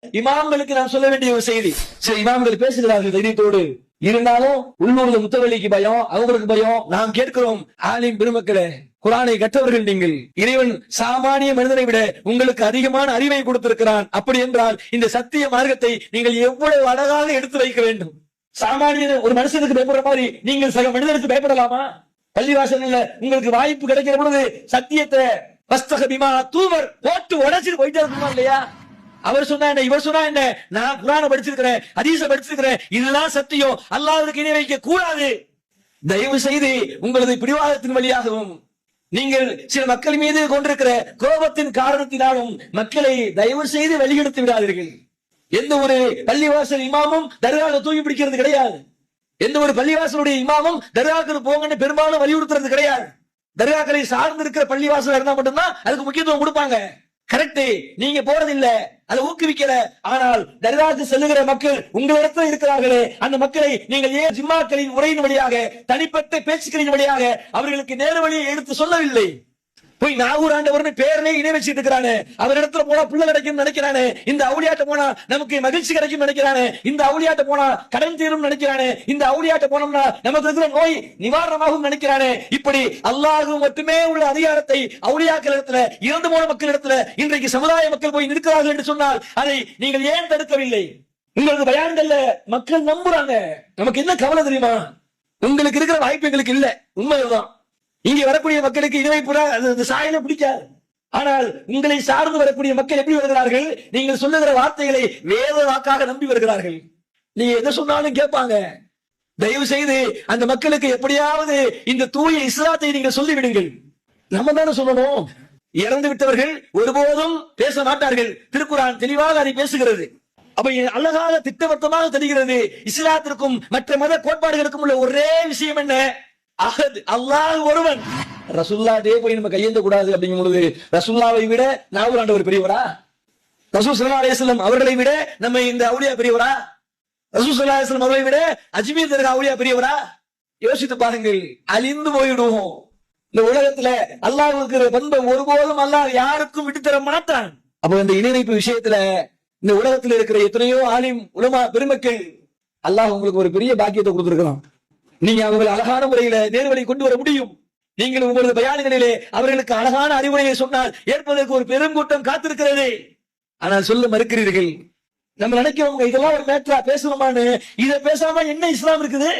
இமாம்களுக்கு நான் சொல்ல வேண்டிய ஒரு செய்தி. சரி, இமாம்கள் பேசுகிறார்கள் தைரியத்தோடு, இருந்தாலும் உள்ளூர்ல முத்தவள்ளிக்கு பயம், அவங்களுக்கு பயம். நாம் கேட்கிறோம், ஆலிம் பெருமக்களே, குரானை கற்றவர்கள் நீங்கள், இறைவன் சாமானிய மனிதனை விட உங்களுக்கு அதிகமான அறிவை கொடுத்திருக்கிறான். அப்படி என்றால் இந்த சத்திய மார்க்கத்தை நீங்கள் எவ்வளவு அழகாக எடுத்து வைக்க வேண்டும். சாமானிய ஒரு மனுஷனுக்கு பயப்படுற மாதிரி நீங்கள் சக மனிதனுக்கு பயப்படலாமா? பள்ளிவாசல்ல உங்களுக்கு வாய்ப்பு கிடைக்கிற பொழுது சத்தியத்தை தூவர் போட்டு உடைச்சிட்டு போயிட்டே இருக்குமா இல்லையா? அவர் சொன்னா என்ன, இவர் சொன்னா என்ன, நான் குர்ஆனை படிச்சிருக்கிறேன், ஹதீஸை படிச்சிருக்கிறேன், இதெல்லாம் சத்தியம், அல்லாஹ்வுக்கு இணை வைக்க கூடாது. தயவு செய்து உங்களது பிடிவாதத்தின் வழியாகவும் நீங்கள் சில மக்கள் மீது கொண்டிருக்கிற கோபத்தின் காரணத்தினாலும் மக்களை தயவு செய்து வழிகெடுத்து விடாதீர்கள். எந்த ஒரு பள்ளிவாசல் இமாமும் தர்காவை தூக்கி பிடிக்கிறது கிடையாது. எந்த ஒரு பள்ளிவாசலுடைய இமாமும் தர்காக்கள் போங்கன்னு பெரும்பாலும் வலியுறுத்துறது கிடையாது. தர்காக்களை சார்ந்து இருக்கிற பள்ளிவாசல் இருந்தா மட்டும்தான் அதுக்கு முக்கியத்துவம் கொடுப்பாங்க. கரெக்ட், நீங்க போறது இல்ல, அதை ஊக்குவிக்கல. ஆனால் தர்காவுக்கு செல்லுகிற மக்கள் உங்களிடத்தில் இருக்கிறார்களே, அந்த மக்களை நீங்கள் ஏன் ஜிம்மாக்களின் உரையின் வழியாக, தனிப்பட்ட பேச்சுக்களின் வழியாக அவர்களுக்கு நேர வழியை எடுத்து சொல்லவில்லை? போய் நாகூர் ஆண்டவர்னு பேர்லயே இணை வச்சுட்டு இருக்கிறானே, அவரிடத்துல போனா புள்ள கிடைக்கும் நினைக்கிறானே, இந்த அவுளியாட்ட போனா நமக்கு மகிழ்ச்சி கிடைக்கும் நினைக்கிறானே, இந்த அவுளியாட்ட போனா கடன் தீரும் நினைக்கிறானே, இந்த அவுளியாட்ட போனோம்னா நமக்கு இருக்கிற நோய் நிவாரணமாகும் நினைக்கிறானே. இப்படி அல்லாஹ் மட்டுமே உள்ள அதிகாரத்தை அவுளியாக்கள் இடத்துல, இறந்து போன மக்கள் இடத்துல இன்றைக்கு சமுதாய மக்கள் போய் நிற்கிறார்கள் என்று சொன்னால் அதை நீங்கள் ஏன் தடுக்கவில்லை? உங்களுக்கு பயான்கள்ல மக்கள் நம்புறாங்க. நமக்கு என்ன கவலை தெரியுமா? உங்களுக்கு இருக்கிற வாய்ப்பு எங்களுக்கு இல்ல, உண்மைதான். இங்கே வரக்கூடிய மக்களுக்கு இணைப்புறா சாயல பிடிக்காது. ஆனால் உங்களை சார்ந்து வரக்கூடிய மக்கள் எப்படி வருகிறார்கள்? நீங்கள் சொல்லுகிற வார்த்தைகளை வேத வாக்காக நம்பி வருகிறார்கள். நீங்க எதை சொன்னாலும் கேட்பாங்க. தயவு செய்து அந்த மக்களுக்கு எப்படியாவது இந்த தூய இஸ்லாத்தை நீங்கள் சொல்லிவிடுங்கள். நம்ம தானே சொல்லணும். இறந்து விட்டவர்கள் ஒருபோதும் பேச மாட்டார்கள். திருக்குரான் தெளிவாக அதை பேசுகிறது. அப்ப அழகாக திட்டவட்டமாக தெரிகிறது. இஸ்லாத்திற்கும் மற்ற மத கோட்பாடுகளுக்கும் உள்ள ஒரே விஷயம் என்ன? அல்லாஹ் ஒருவன். ரசூலுல்லாஹ்வே போய் நம்ம கையேந்த கூடாது அப்படிங்கும் பொழுது, ரசூலுல்லாஹ்வை விட நாகூர் ஆண்டவர் பெரியவரா? ரசூல் ஸல்லல்லாஹு அலைஹி வஸல்லம் அவர்களை விட நம்ம இந்த அவுலியா பெரியவரா? ரசூல் ஸல்லல்லாஹு அலைஹி வஸல்லம் அவர்களை விட அஜ்மீர் தர்கா அவுலியா பெரியவரா? யோசித்து பாருங்கள், அழிந்து போயிடுவோம். இந்த உலகத்துல அல்லாஹ்வுக்கு பண்பை ஒருபோதும் அல்லாஹ் யாருக்கும் விட்டு தர மாட்டான். அப்ப இந்த இணைப்பு விஷயத்துல இந்த உலகத்துல இருக்கிற எத்தனையோ ஆலிம் உலமா பெருமக்கள், அல்லாஹ் உங்களுக்கு ஒரு பெரிய பாக்கியத்தை கொடுத்திருக்கலாம். நீங்க அவங்களை அழகான முறையில நேர்வழி கொண்டு வர முடியும். நீங்கள் உங்களது பயான்களிலே அவர்களுக்கு அழகான அறிவுரையை சொன்னால் ஏற்பதற்கு ஒரு பெரும் கூட்டம் காத்திருக்கிறது. ஆனால் சொல்ல மறுக்கிறீர்கள். நம்ம நினைக்கிறவங்க இதெல்லாம் ஒரு மேட்டரா பேசணுமான்னு. இதை பேசாம என்ன இஸ்லாம் இருக்குது?